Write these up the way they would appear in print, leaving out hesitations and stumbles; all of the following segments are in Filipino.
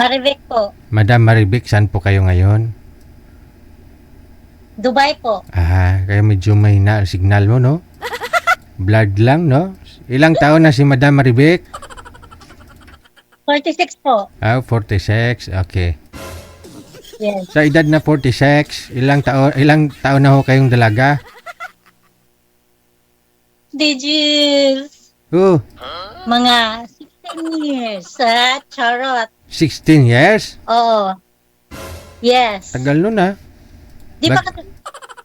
Maribek po. Madam Marivic, saan po kayo ngayon? Dubai po. Kaya medyo may na signal mo, no? Blood lang, no? Ilang taon na si Madam Marivic? 46 po. 46. Okay. Yes. Sa edad na 46, ilang taon na ho kayong dalaga? Digils. Mga 16 years. Charot. 16 years? Oo. Yes. Tagal nun, ha?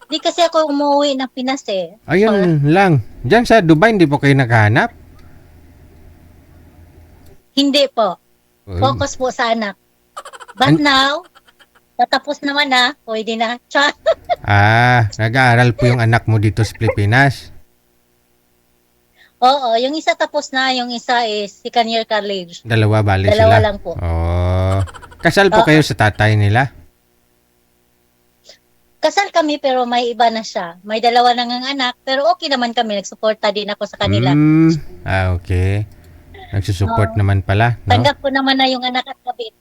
Di kasi ako umuwi ng Pinas eh. Ayun lang. Diyan sa Dubai, hindi po kayo nakahanap? Hindi po. Focus po sa anak. But now, tatapos naman na. Pwede na. Nag-aaral po yung anak mo dito sa Pilipinas? Oo, yung isa tapos na, yung isa is second year college. Dalawa bali sila? Dalawa lang po. Kasal po kayo sa tatay nila? Kasal kami pero may iba na siya. May dalawa nang anak pero okay naman kami. Nagsuporta din ako sa kanila. Okay. Nagsusupport naman pala, no? Tanggap ko naman na yung anak at kabit.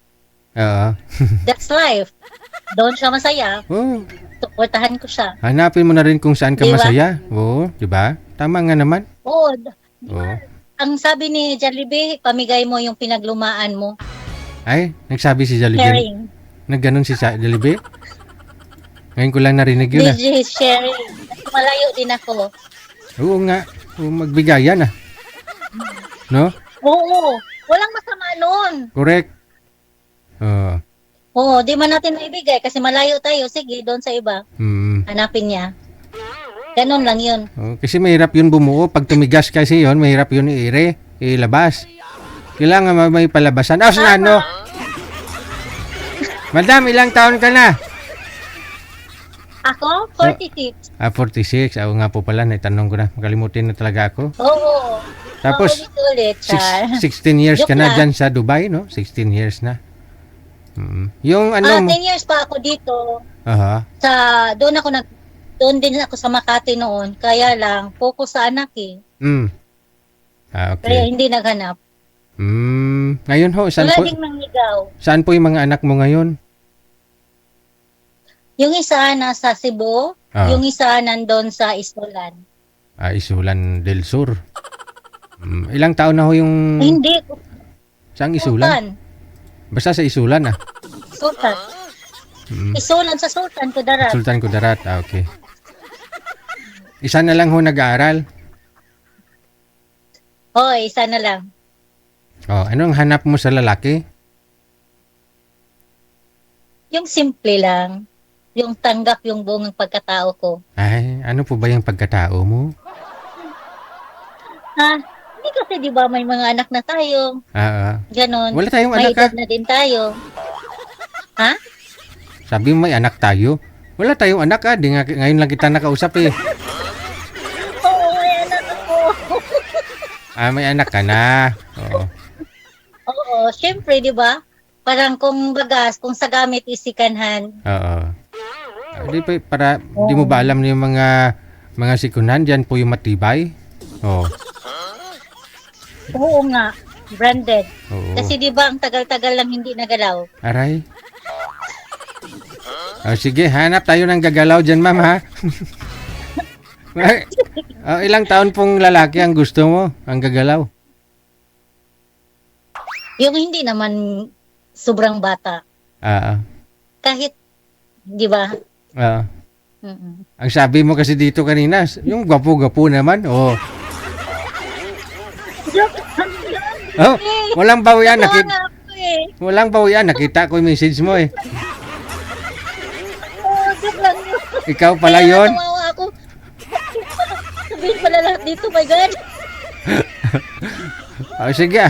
Oo. That's life. Doon siya masaya. Suportahan ko siya. Hanapin mo na rin kung saan ka masaya. Di ba? Tama nga naman. Oo. Ang sabi ni Jollibee, pamigay mo yung pinaglumaan mo. Ay, nagsabi si Jollibee. Sharing. Nagganon si Jollibee? Ngayon ko lang narinig yun. DJ sharing. Malayo din ako. Oo nga. Magbigayan No? Oo. Walang masama nun. Correct. Oo, di man natin maibigay kasi malayo tayo. Sige, doon sa iba. Hanapin niya. Ganon lang yun. Kasi mahirap yun bumuo. Pag tumigas kasi yun, mahirap yun ilabas. Kailangan may palabasan. Ano? Madam, ilang taon ka na? Ako? 46. 46. Ako nga po pala, naitanong ko na. Makalimutin na talaga ako. Oo. Tapos, ulit, 16 years ka na dyan sa Dubai, no? 16 years na. Yung 10 years pa ako dito. Doon din ako sa Makati noon. Kaya lang, focus sa anak eh. Okay. Kaya hindi naghanap. Ngayon ho, saan po yung mga anak mo ngayon? Yung isa nasa Cebu, yung isa nandun sa Isulan. Isulan del Sur. Ilang taon na ho yung... Hindi. Saan Isulan? Basta sa Isulan Sultan. Isulan sa Sultan Kudarat. Sultan Kudarat, okay. Isa na lang ho nag-aaral? Isa na lang. Anong hanap mo sa lalaki? Yung simple lang. Yung tanggap yung buong pagkatao ko. Ay, ano po ba yung pagkatao mo? Hindi kasi di ba may mga anak na tayo. Ganon. Wala tayong may anak edad na din tayo. Sabi mo may anak tayo? Wala tayong anak Di nga, ngayon lang kita nakausap Oo, may anak ako. May anak ka na. Oo, syempre di ba? Parang kung sa gamit isikanhan. Di mo ba alam na yung mga sikunan dyan po yung matibay? Oo nga, branded. Kasi di ba ang tagal-tagal lang hindi nagalaw? Aray. Sige, hanap tayo ng gagalaw dyan, ma'am, ha? Ilang taon pong lalaki ang gusto mo, ang gagalaw? Yung hindi naman sobrang bata. Kahit, di ba? Ang sabi mo kasi dito kanina, yung gwapo-gwapo naman, walang bawian. Walang bawian, nakita ko yung message mo Joke lang yun. Ikaw pala yun? Kaya natawa ako. Sabihin pala lahat dito, my God. Sige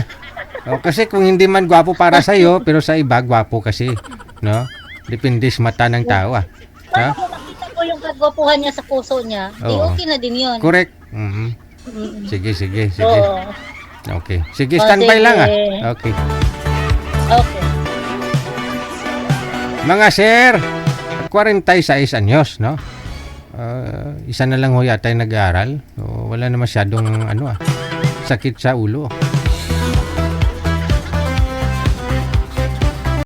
kasi kung hindi man gwapo para sa'yo, pero sa iba, gwapo kasi. No? Depende sa mata ng tao. Paano kung makita ko yung kagwapuhan niya sa puso niya, okay na din yun. Correct. Sige. Okay. Sige, standby lang Okay. Mga sir, 46 anyos, no? Isa na lang ho yata yung nag-aaral. Wala na masyadong sakit sa ulo.